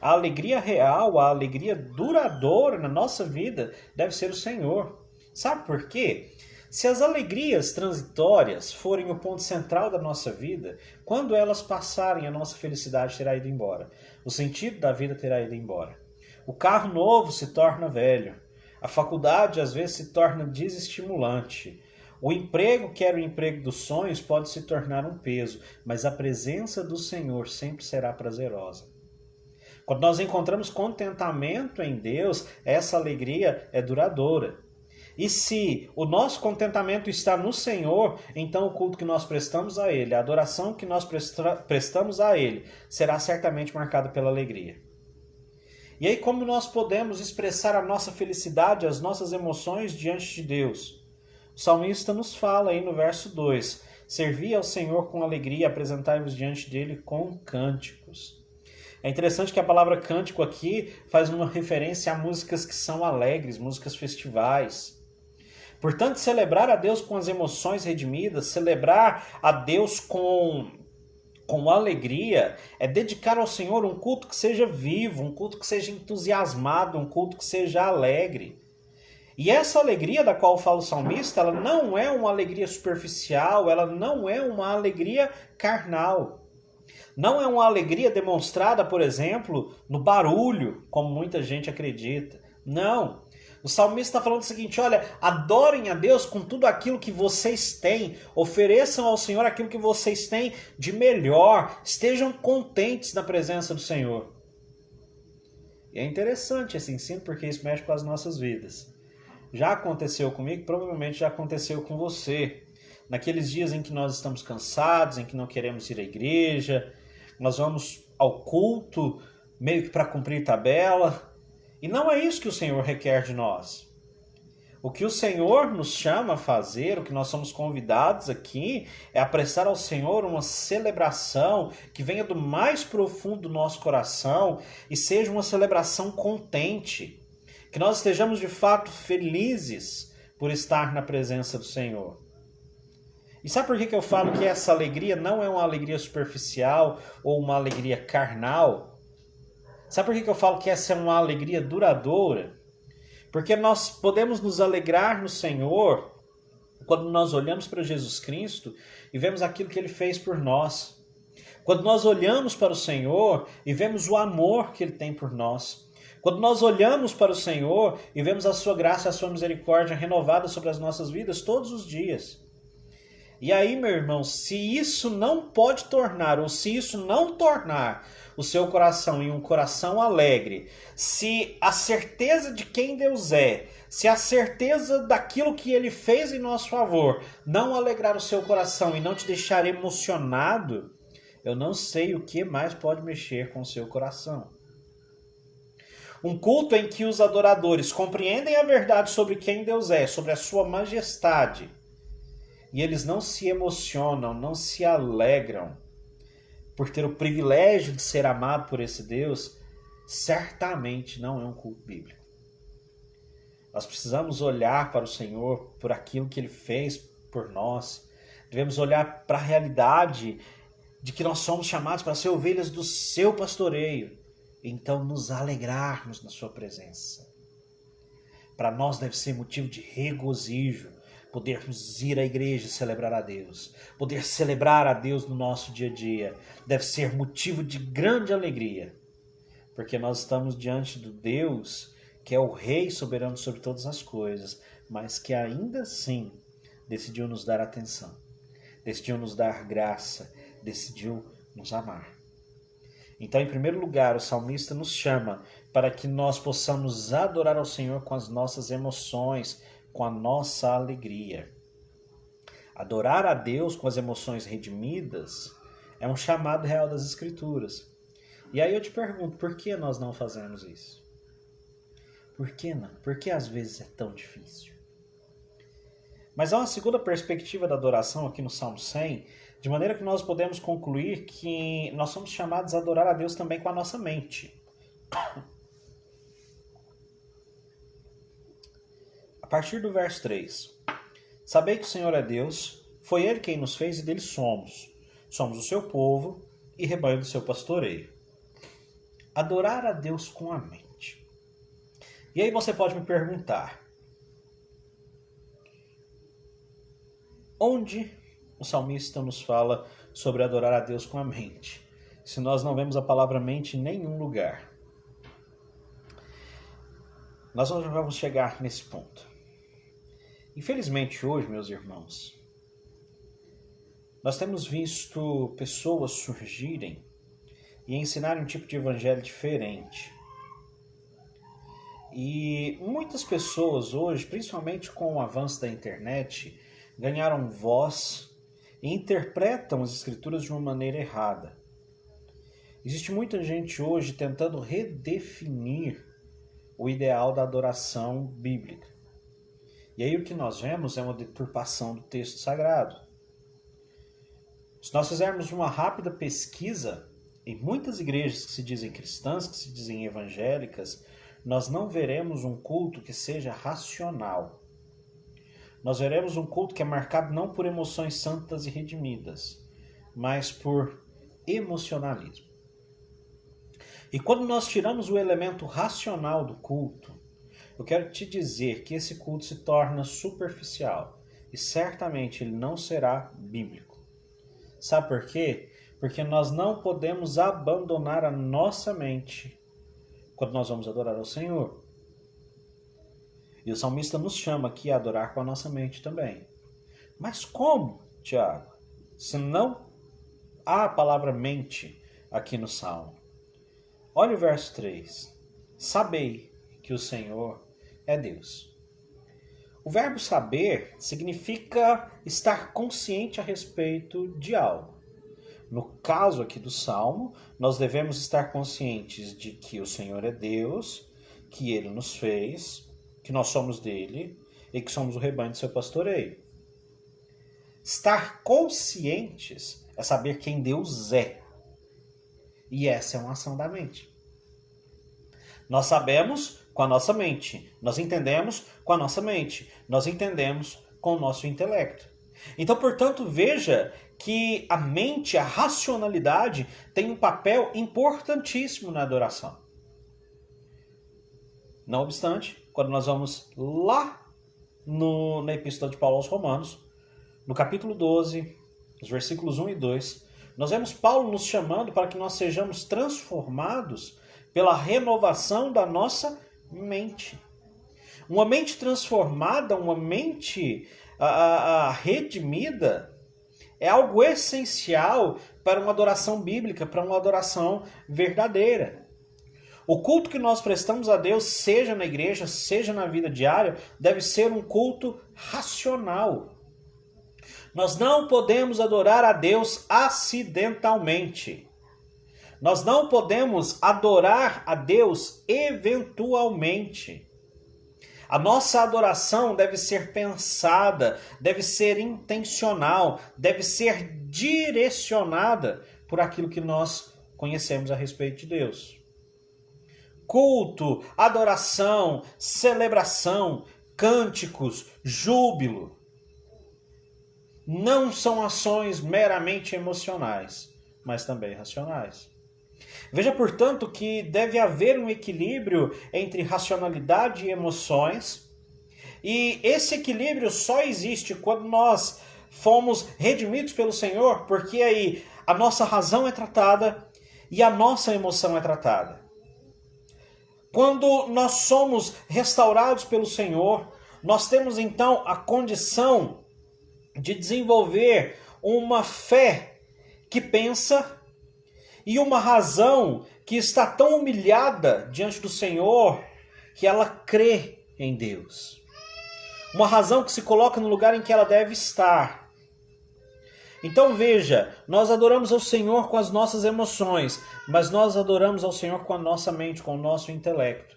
A alegria real, a alegria duradoura na nossa vida deve ser o Senhor. Sabe por quê? Se as alegrias transitórias forem o ponto central da nossa vida, quando elas passarem, a nossa felicidade terá ido embora. O sentido da vida terá ido embora. O carro novo se torna velho. A faculdade, às vezes, se torna desestimulante. O emprego, que era o emprego dos sonhos, pode se tornar um peso, mas a presença do Senhor sempre será prazerosa. Quando nós encontramos contentamento em Deus, essa alegria é duradoura. E se o nosso contentamento está no Senhor, então o culto que nós prestamos a Ele, a adoração que nós prestamos a Ele, será certamente marcada pela alegria. E aí, como nós podemos expressar a nossa felicidade, as nossas emoções diante de Deus? O salmista nos fala aí no verso 2, servi ao Senhor com alegria, apresentai-vos diante dele com cânticos. É interessante que a palavra cântico aqui faz uma referência a músicas que são alegres, músicas festivais. Portanto, celebrar a Deus com as emoções redimidas, celebrar a Deus com alegria, é dedicar ao Senhor um culto que seja vivo, um culto que seja entusiasmado, um culto que seja alegre. E essa alegria da qual fala o salmista, ela não é uma alegria superficial, ela não é uma alegria carnal. Não é uma alegria demonstrada, por exemplo, no barulho, como muita gente acredita. Não. O salmista está falando o seguinte, olha, adorem a Deus com tudo aquilo que vocês têm, ofereçam ao Senhor aquilo que vocês têm de melhor, estejam contentes na presença do Senhor. E é interessante esse ensino porque isso mexe com as nossas vidas. Já aconteceu comigo, provavelmente já aconteceu com você. Naqueles dias em que nós estamos cansados, em que não queremos ir à igreja, nós vamos ao culto meio que para cumprir tabela. E não é isso que o Senhor requer de nós. O que o Senhor nos chama a fazer, o que nós somos convidados aqui, é a prestar ao Senhor uma celebração que venha do mais profundo do nosso coração e seja uma celebração contente. Que nós estejamos de fato felizes por estar na presença do Senhor. E sabe por que eu falo que essa alegria não é uma alegria superficial ou uma alegria carnal? Sabe por que eu falo que essa é uma alegria duradoura? Porque nós podemos nos alegrar no Senhor quando nós olhamos para Jesus Cristo e vemos aquilo que Ele fez por nós. Quando nós olhamos para o Senhor e vemos o amor que Ele tem por nós. Quando nós olhamos para o Senhor e vemos a sua graça e a sua misericórdia renovada sobre as nossas vidas todos os dias. E aí, meu irmão, se isso não pode tornar, ou se isso não tornar o seu coração em um coração alegre, se a certeza de quem Deus é, se a certeza daquilo que Ele fez em nosso favor não alegrar o seu coração e não te deixar emocionado, eu não sei o que mais pode mexer com o seu coração. Um culto em que os adoradores compreendem a verdade sobre quem Deus é, sobre a sua majestade, e eles não se emocionam, não se alegram por ter o privilégio de ser amado por esse Deus, certamente não é um culto bíblico. Nós precisamos olhar para o Senhor por aquilo que Ele fez por nós. Devemos olhar para a realidade de que nós somos chamados para ser ovelhas do seu pastoreio. Então nos alegrarmos na sua presença. Para nós deve ser motivo de regozijo podermos ir à igreja e celebrar a Deus. Poder celebrar a Deus no nosso dia a dia deve ser motivo de grande alegria. Porque nós estamos diante do Deus que é o Rei soberano sobre todas as coisas, mas que ainda assim decidiu nos dar atenção, decidiu nos dar graça, decidiu nos amar. Então, em primeiro lugar, o salmista nos chama para que nós possamos adorar ao Senhor com as nossas emoções, com a nossa alegria. Adorar a Deus com as emoções redimidas é um chamado real das Escrituras. E aí eu te pergunto, por que nós não fazemos isso? Por que não? Por que às vezes é tão difícil? Mas há uma segunda perspectiva da adoração aqui no Salmo 100, de maneira que nós podemos concluir que nós somos chamados a adorar a Deus também com a nossa mente. A partir do verso 3. Sabei que o Senhor é Deus, foi Ele quem nos fez e dele somos. Somos o seu povo e rebanho do seu pastoreio. Adorar a Deus com a mente. E aí você pode me perguntar, onde o salmista nos fala sobre adorar a Deus com a mente, se nós não vemos a palavra mente em nenhum lugar? Nós já vamos chegar nesse ponto. Infelizmente hoje, meus irmãos, nós temos visto pessoas surgirem e ensinarem um tipo de evangelho diferente. E muitas pessoas hoje, principalmente com o avanço da internet, ganharam voz e interpretam as Escrituras de uma maneira errada. Existe muita gente hoje tentando redefinir o ideal da adoração bíblica. E aí o que nós vemos é uma deturpação do texto sagrado. Se nós fizermos uma rápida pesquisa, em muitas igrejas que se dizem cristãs, que se dizem evangélicas, nós não veremos um culto que seja racional. Nós veremos um culto que é marcado não por emoções santas e redimidas, mas por emocionalismo. E quando nós tiramos o elemento racional do culto, eu quero te dizer que esse culto se torna superficial e certamente ele não será bíblico. Sabe por quê? Porque nós não podemos abandonar a nossa mente quando nós vamos adorar ao Senhor. E o salmista nos chama aqui a adorar com a nossa mente também. Mas como, Tiago? Se não há a palavra mente aqui no Salmo. Olha o verso 3. Sabei que o Senhor é Deus. O verbo saber significa estar consciente a respeito de algo. No caso aqui do Salmo, nós devemos estar conscientes de que o Senhor é Deus, que Ele nos fez, que nós somos dele e que somos o rebanho do seu pastoreio. Estar conscientes é saber quem Deus é. E essa é uma ação da mente. Nós sabemos com a nossa mente. Nós entendemos com a nossa mente. Nós entendemos com o nosso intelecto. Então, portanto, veja que a mente, a racionalidade, tem um papel importantíssimo na adoração. Não obstante, quando nós vamos lá na Epístola de Paulo aos Romanos, no capítulo 12, os versículos 1 e 2, Nós vemos Paulo nos chamando para que nós sejamos transformados pela renovação da nossa mente. Uma mente transformada, uma mente redimida, é algo essencial para uma adoração bíblica, para uma adoração verdadeira. O culto que nós prestamos a Deus, seja na igreja, seja na vida diária, deve ser um culto racional. Nós não podemos adorar a Deus acidentalmente. Nós não podemos adorar a Deus eventualmente. A nossa adoração deve ser pensada, deve ser intencional, deve ser direcionada por aquilo que nós conhecemos a respeito de Deus. Culto, adoração, celebração, cânticos, júbilo não são ações meramente emocionais, mas também racionais. Veja, portanto, que deve haver um equilíbrio entre racionalidade e emoções, e esse equilíbrio só existe quando nós fomos redimidos pelo Senhor, porque aí a nossa razão é tratada e a nossa emoção é tratada. Quando nós somos restaurados pelo Senhor, nós temos então a condição de desenvolver uma fé que pensa e uma razão que está tão humilhada diante do Senhor que ela crê em Deus. Uma razão que se coloca no lugar em que ela deve estar. Então veja, nós adoramos ao Senhor com as nossas emoções, mas nós adoramos ao Senhor com a nossa mente, com o nosso intelecto.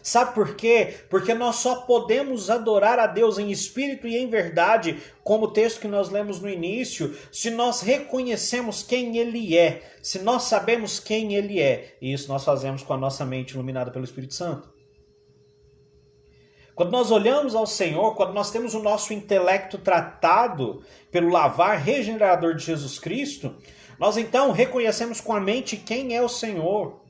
Sabe por quê? Porque nós só podemos adorar a Deus em espírito e em verdade, como o texto que nós lemos no início, se nós reconhecemos quem Ele é, se nós sabemos quem Ele é. E isso nós fazemos com a nossa mente iluminada pelo Espírito Santo. Quando nós olhamos ao Senhor, quando nós temos o nosso intelecto tratado pelo lavar regenerador de Jesus Cristo, nós então reconhecemos com a mente quem é o Senhor.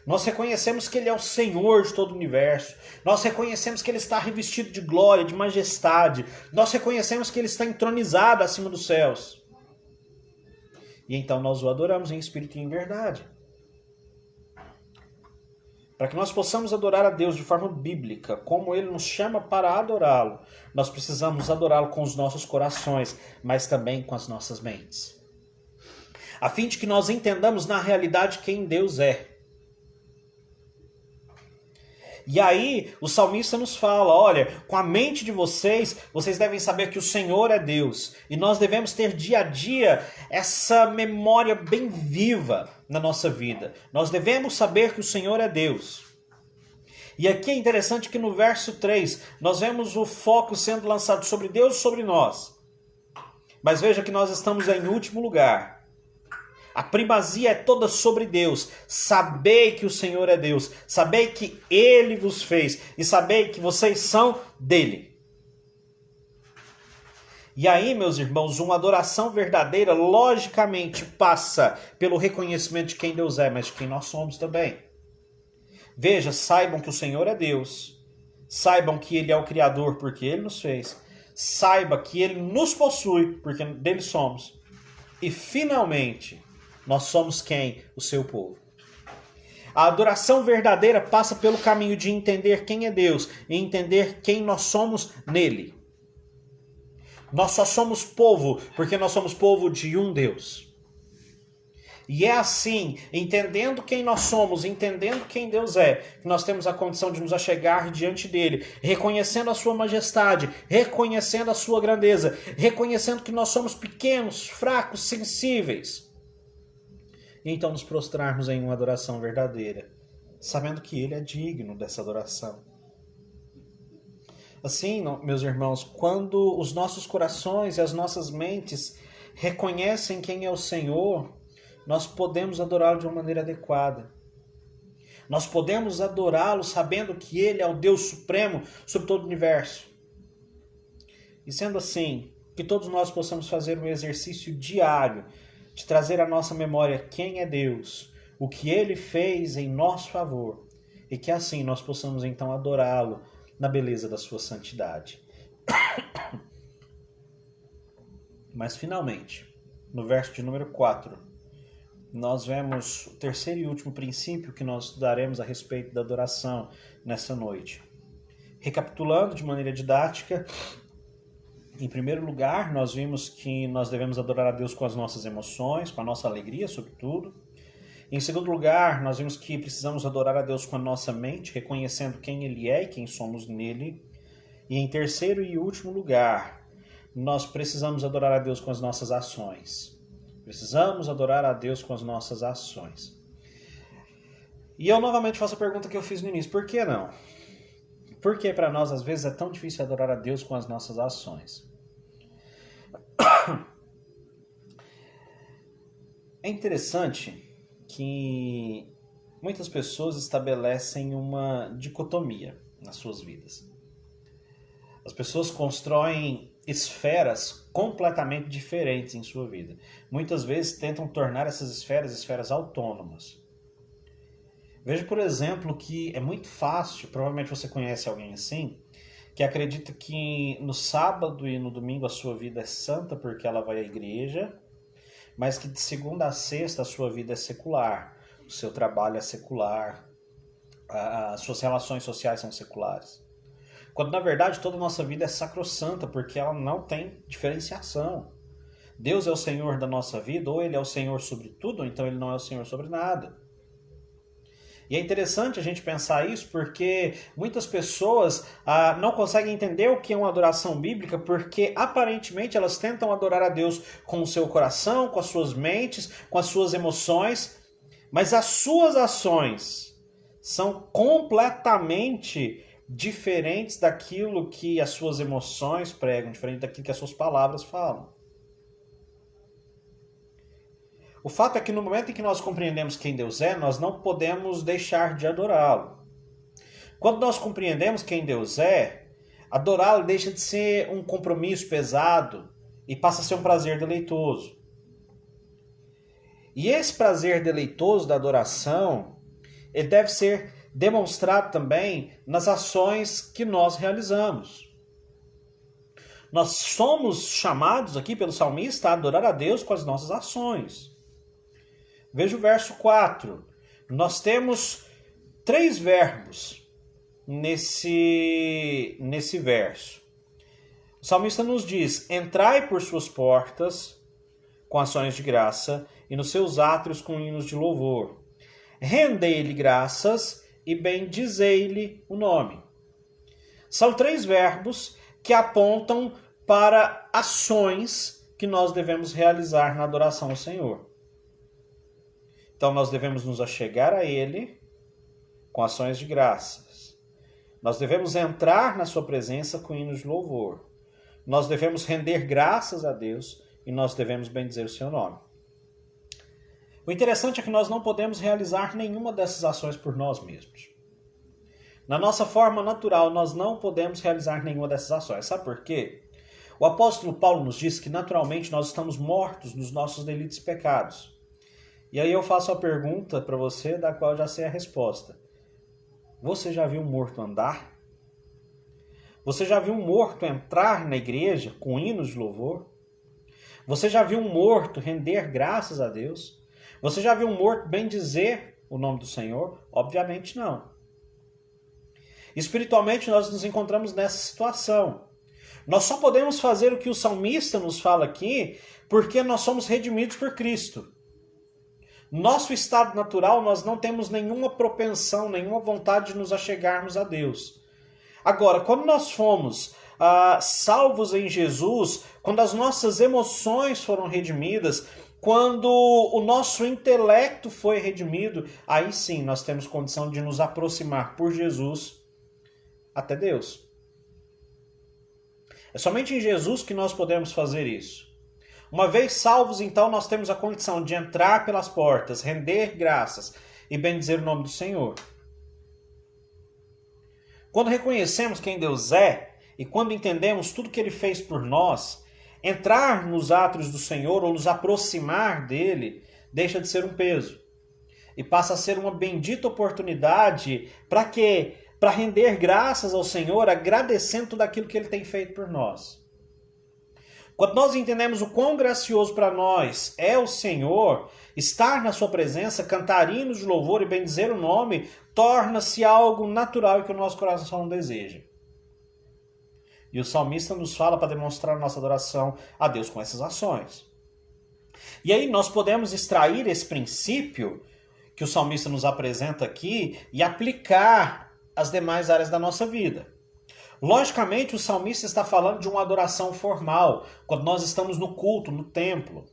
Nós reconhecemos que Ele é o Senhor de todo o universo. Nós reconhecemos que Ele está revestido de glória, de majestade. Nós reconhecemos que Ele está entronizado acima dos céus. E então nós o adoramos em espírito e em verdade. Para que nós possamos adorar a Deus de forma bíblica, como Ele nos chama para adorá-lo, nós precisamos adorá-lo com os nossos corações, mas também com as nossas mentes. A fim de que nós entendamos na realidade quem Deus é. E aí o salmista nos fala, olha, com a mente de vocês, vocês devem saber que o Senhor é Deus. E nós devemos ter dia a dia essa memória bem viva na nossa vida. Nós devemos saber que o Senhor é Deus. E aqui é interessante que no verso 3, nós vemos o foco sendo lançado sobre Deus e sobre nós. Mas veja que nós estamos em último lugar. A primazia é toda sobre Deus. Sabei que o Senhor é Deus. Sabei que Ele vos fez. E sabei que vocês são dele. E aí, meus irmãos, uma adoração verdadeira, logicamente, passa pelo reconhecimento de quem Deus é, mas de quem nós somos também. Veja, saibam que o Senhor é Deus. Saibam que Ele é o Criador, porque Ele nos fez. Saiba que Ele nos possui, porque dele somos. E, finalmente, nós somos quem? O seu povo. A adoração verdadeira passa pelo caminho de entender quem é Deus e entender quem nós somos nele. Nós só somos povo porque nós somos povo de um Deus. E é assim, entendendo quem nós somos, entendendo quem Deus é, que nós temos a condição de nos achegar diante dele, reconhecendo a sua majestade, reconhecendo a sua grandeza, reconhecendo que nós somos pequenos, fracos, sensíveis. E então nos prostrarmos em uma adoração verdadeira, sabendo que Ele é digno dessa adoração. Assim, meus irmãos, quando os nossos corações e as nossas mentes reconhecem quem é o Senhor, nós podemos adorá-lo de uma maneira adequada. Nós podemos adorá-lo sabendo que Ele é o Deus supremo sobre todo o universo. E sendo assim, que todos nós possamos fazer um exercício diário de trazer à nossa memória quem é Deus, o que Ele fez em nosso favor, e que assim nós possamos então adorá-lo na beleza da sua santidade. Mas finalmente, no verso de número 4, nós vemos o terceiro e último princípio que nós estudaremos a respeito da adoração nessa noite. Recapitulando de maneira didática, em primeiro lugar, nós vimos que nós devemos adorar a Deus com as nossas emoções, com a nossa alegria, sobretudo. Em segundo lugar, nós vimos que precisamos adorar a Deus com a nossa mente, reconhecendo quem Ele é e quem somos nele. E em terceiro e último lugar, nós precisamos adorar a Deus com as nossas ações. Precisamos adorar a Deus com as nossas ações. E eu novamente faço a pergunta que eu fiz no início: por que não? Por que para nós às vezes é tão difícil adorar a Deus com as nossas ações? É interessante que muitas pessoas estabelecem uma dicotomia nas suas vidas. As pessoas constroem esferas completamente diferentes em sua vida. Muitas vezes tentam tornar essas esferas autônomas. Veja, por exemplo, que é muito fácil, provavelmente você conhece alguém assim, que acredita que no sábado e no domingo a sua vida é santa porque ela vai à igreja, mas que de segunda a sexta a sua vida é secular, o seu trabalho é secular, as suas relações sociais são seculares. Quando na verdade toda a nossa vida é sacrossanta porque ela não tem diferenciação. Deus é o Senhor da nossa vida, ou Ele é o Senhor sobre tudo, ou então Ele não é o Senhor sobre nada. E é interessante a gente pensar isso porque muitas pessoas não conseguem entender o que é uma adoração bíblica porque aparentemente elas tentam adorar a Deus com o seu coração, com as suas mentes, com as suas emoções, mas as suas ações são completamente diferentes daquilo que as suas emoções pregam, diferente daquilo que as suas palavras falam. O fato é que no momento em que nós compreendemos quem Deus é, nós não podemos deixar de adorá-lo. Quando nós compreendemos quem Deus é, adorá-lo deixa de ser um compromisso pesado e passa a ser um prazer deleitoso. E esse prazer deleitoso da adoração, ele deve ser demonstrado também nas ações que nós realizamos. Nós somos chamados aqui pelo salmista a adorar a Deus com as nossas ações. Veja o verso 4. Nós temos 3 verbos nesse verso. O salmista nos diz: entrai por suas portas com ações de graça e nos seus átrios com hinos de louvor. Rendei-lhe graças e bendizei-lhe o nome. São 3 verbos que apontam para ações que nós devemos realizar na adoração ao Senhor. Então nós devemos nos achegar a Ele com ações de graças. Nós devemos entrar na sua presença com hinos de louvor. Nós devemos render graças a Deus e nós devemos bendizer o seu nome. O interessante é que nós não podemos realizar nenhuma dessas ações por nós mesmos. Na nossa forma natural, nós não podemos realizar nenhuma dessas ações. Sabe por quê? O apóstolo Paulo nos diz que naturalmente nós estamos mortos nos nossos delitos e pecados. E aí eu faço a pergunta para você, da qual eu já sei a resposta. Você já viu um morto andar? Você já viu um morto entrar na igreja com hinos de louvor? Você já viu um morto render graças a Deus? Você já viu um morto bendizer o nome do Senhor? Obviamente não. Espiritualmente nós nos encontramos nessa situação. Nós só podemos fazer o que o salmista nos fala aqui porque nós somos redimidos por Cristo. Nosso estado natural, nós não temos nenhuma propensão, nenhuma vontade de nos achegarmos a Deus. Agora, quando nós fomos salvos em Jesus, quando as nossas emoções foram redimidas, quando o nosso intelecto foi redimido, aí sim nós temos condição de nos aproximar por Jesus até Deus. É somente em Jesus que nós podemos fazer isso. Uma vez salvos, então, nós temos a condição de entrar pelas portas, render graças e bendizer o nome do Senhor. Quando reconhecemos quem Deus é e quando entendemos tudo que Ele fez por nós, entrar nos átrios do Senhor ou nos aproximar dEle deixa de ser um peso e passa a ser uma bendita oportunidade para quê? Para render graças ao Senhor, agradecendo tudo aquilo que Ele tem feito por nós. Quando nós entendemos o quão gracioso para nós é o Senhor, estar na sua presença, cantar hinos de louvor e bendizer o nome, torna-se algo natural e que o nosso coração deseja. E o salmista nos fala para demonstrar nossa adoração a Deus com essas ações. E aí nós podemos extrair esse princípio que o salmista nos apresenta aqui e aplicar às demais áreas da nossa vida. Logicamente, o salmista está falando de uma adoração formal, quando nós estamos no culto, no templo.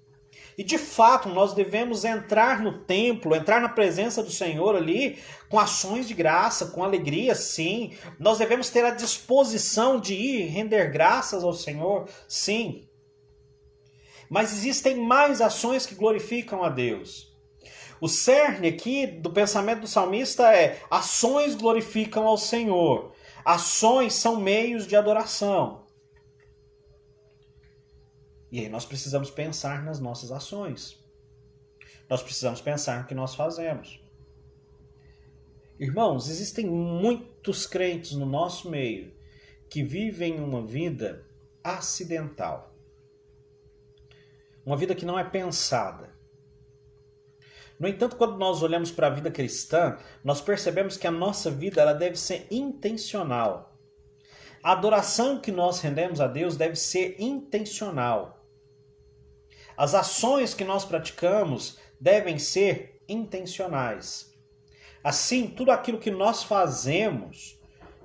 E de fato, nós devemos entrar no templo, entrar na presença do Senhor ali, com ações de graça, com alegria, sim. Nós devemos ter a disposição de ir render graças ao Senhor, sim. Mas existem mais ações que glorificam a Deus. O cerne aqui do pensamento do salmista é: ações glorificam ao Senhor. Ações são meios de adoração. E aí nós precisamos pensar nas nossas ações. Nós precisamos pensar no que nós fazemos. Irmãos, existem muitos crentes no nosso meio que vivem uma vida acidental. Uma vida que não é pensada. No entanto, quando nós olhamos para a vida cristã, nós percebemos que a nossa vida ela deve ser intencional. A adoração que nós rendemos a Deus deve ser intencional. As ações que nós praticamos devem ser intencionais. Assim, tudo aquilo que nós fazemos,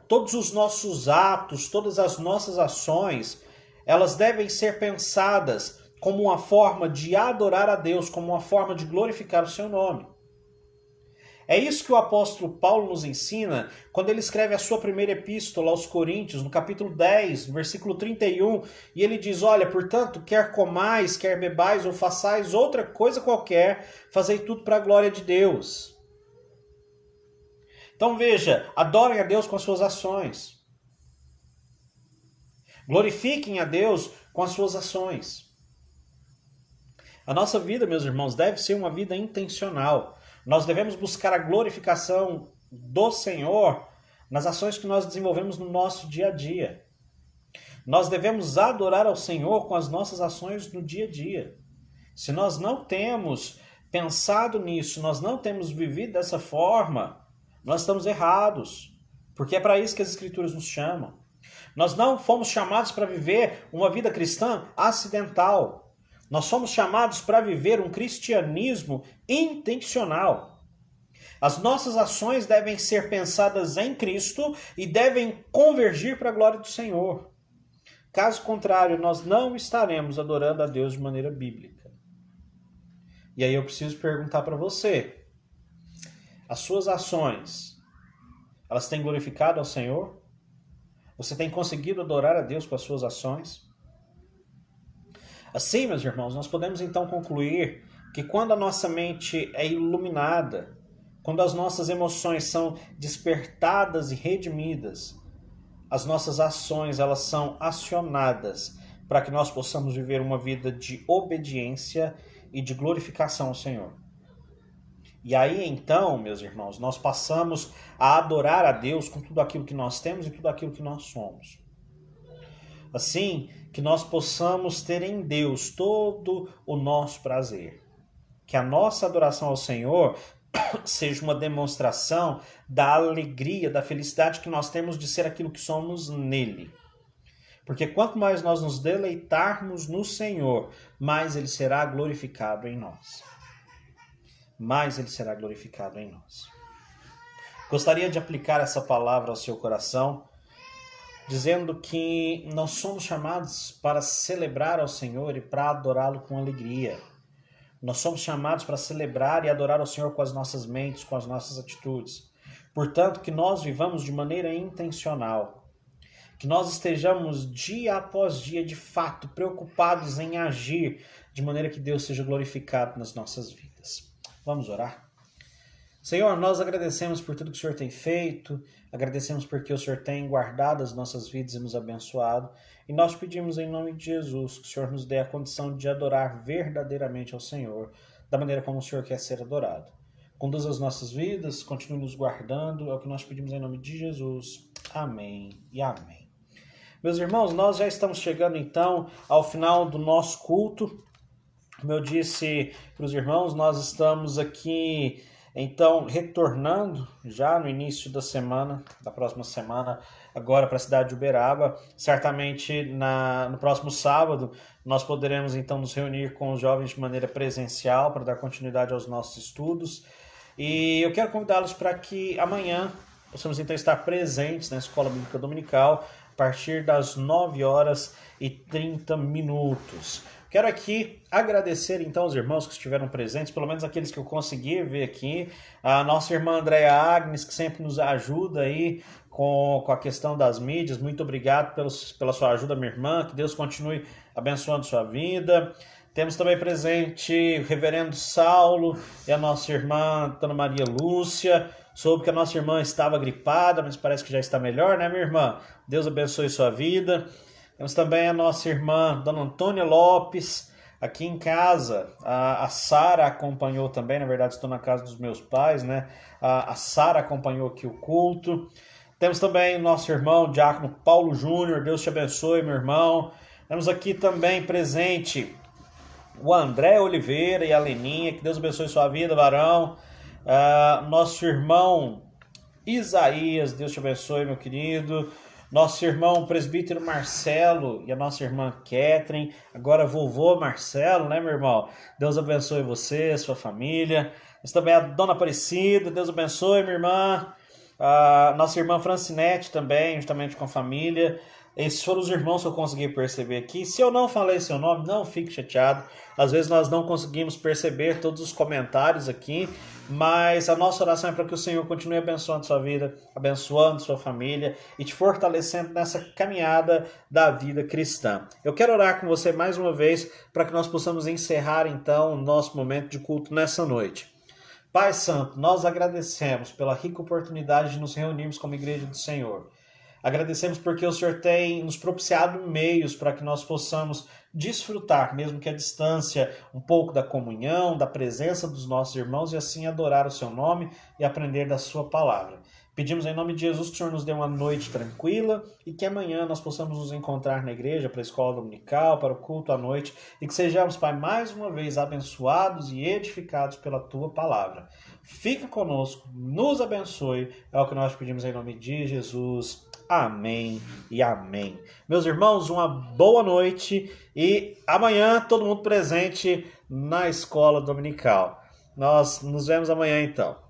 todos os nossos atos, todas as nossas ações, elas devem ser pensadas como uma forma de adorar a Deus, como uma forma de glorificar o seu nome. É isso que o apóstolo Paulo nos ensina quando ele escreve a sua primeira epístola aos Coríntios, no capítulo 10, versículo 31, e ele diz: olha, portanto, quer comais, quer bebais ou façais outra coisa qualquer, fazei tudo para a glória de Deus. Então veja, adorem a Deus com as suas ações. Glorifiquem a Deus com as suas ações. A nossa vida, meus irmãos, deve ser uma vida intencional. Nós devemos buscar a glorificação do Senhor nas ações que nós desenvolvemos no nosso dia a dia. Nós devemos adorar ao Senhor com as nossas ações no dia a dia. Se nós não temos pensado nisso, nós não temos vivido dessa forma, nós estamos errados. Porque é para isso que as Escrituras nos chamam. Nós não fomos chamados para viver uma vida cristã acidental. Nós somos chamados para viver um cristianismo intencional. As nossas ações devem ser pensadas em Cristo e devem convergir para a glória do Senhor. Caso contrário, nós não estaremos adorando a Deus de maneira bíblica. E aí eu preciso perguntar para você: as suas ações, elas têm glorificado ao Senhor? Você tem conseguido adorar a Deus com as suas ações? Assim, meus irmãos, nós podemos então concluir que quando a nossa mente é iluminada, quando as nossas emoções são despertadas e redimidas, as nossas ações elas são acionadas para que nós possamos viver uma vida de obediência e de glorificação ao Senhor. E aí então, meus irmãos, nós passamos a adorar a Deus com tudo aquilo que nós temos e tudo aquilo que nós somos. Assim, que nós possamos ter em Deus todo o nosso prazer. Que a nossa adoração ao Senhor seja uma demonstração da alegria, da felicidade que nós temos de ser aquilo que somos nele. Porque quanto mais nós nos deleitarmos no Senhor, mais Ele será glorificado em nós. Mais Ele será glorificado em nós. Gostaria de aplicar essa palavra ao seu coração, dizendo que nós somos chamados para celebrar ao Senhor e para adorá-lo com alegria. Nós somos chamados para celebrar e adorar ao Senhor com as nossas mentes, com as nossas atitudes. Portanto, que nós vivamos de maneira intencional. Que nós estejamos dia após dia, de fato, preocupados em agir de maneira que Deus seja glorificado nas nossas vidas. Vamos orar? Senhor, nós agradecemos por tudo que o Senhor tem feito, agradecemos porque o Senhor tem guardado as nossas vidas e nos abençoado, e nós pedimos em nome de Jesus que o Senhor nos dê a condição de adorar verdadeiramente ao Senhor, da maneira como o Senhor quer ser adorado. Conduza as nossas vidas, continue nos guardando, é o que nós pedimos em nome de Jesus. Amém e amém. Meus irmãos, nós já estamos chegando então ao final do nosso culto. Como eu disse para os irmãos, nós estamos aqui então retornando já no início da semana, da próxima semana, agora para a cidade de Uberaba. Certamente no próximo sábado nós poderemos então nos reunir com os jovens de maneira presencial para dar continuidade aos nossos estudos. E eu quero convidá-los para que amanhã possamos então estar presentes na Escola Bíblica Dominical a partir das 9h30. Quero aqui agradecer então aos irmãos que estiveram presentes, pelo menos aqueles que eu consegui ver aqui. A nossa irmã Andréa Agnes, que sempre nos ajuda aí com a questão das mídias. Muito obrigado pela sua ajuda, minha irmã. Que Deus continue abençoando sua vida. Temos também presente o reverendo Saulo e a nossa irmã Dona Maria Lúcia. Soube que a nossa irmã estava gripada, mas parece que já está melhor, né, minha irmã? Deus abençoe sua vida. Temos também a nossa irmã Dona Antônia Lopes, aqui em casa. A Sara acompanhou também, na verdade estou na casa dos meus pais, né? A Sara acompanhou aqui o culto. Temos também o nosso irmão Diácono Paulo Júnior, Deus te abençoe, meu irmão. Temos aqui também presente o André Oliveira e a Leninha, que Deus abençoe sua vida, varão. Nosso irmão Isaías, Deus te abençoe, meu querido. Nosso irmão presbítero Marcelo e a nossa irmã Catherine, agora vovô Marcelo, né, meu irmão? Deus abençoe você, sua família. Mas também a dona Aparecida, Deus abençoe, minha irmã. Nossa irmã Francinete também, justamente com a família. Esses foram os irmãos que eu consegui perceber aqui. Se eu não falei seu nome, não fique chateado. Às vezes nós não conseguimos perceber todos os comentários aqui, mas a nossa oração é para que o Senhor continue abençoando sua vida, abençoando sua família e te fortalecendo nessa caminhada da vida cristã. Eu quero orar com você mais uma vez para que nós possamos encerrar então o nosso momento de culto nessa noite. Pai Santo, nós agradecemos pela rica oportunidade de nos reunirmos como igreja do Senhor. Agradecemos porque o Senhor tem nos propiciado meios para que nós possamos desfrutar, mesmo que à distância, um pouco da comunhão, da presença dos nossos irmãos e assim adorar o seu nome e aprender da sua palavra. Pedimos em nome de Jesus que o Senhor nos dê uma noite tranquila e que amanhã nós possamos nos encontrar na igreja, para a escola dominical, para o culto à noite e que sejamos, Pai, mais uma vez abençoados e edificados pela Tua palavra. Fica conosco, nos abençoe, é o que nós pedimos em nome de Jesus. Amém e amém. Meus irmãos, uma boa noite e amanhã todo mundo presente na escola dominical. Nós nos vemos amanhã então.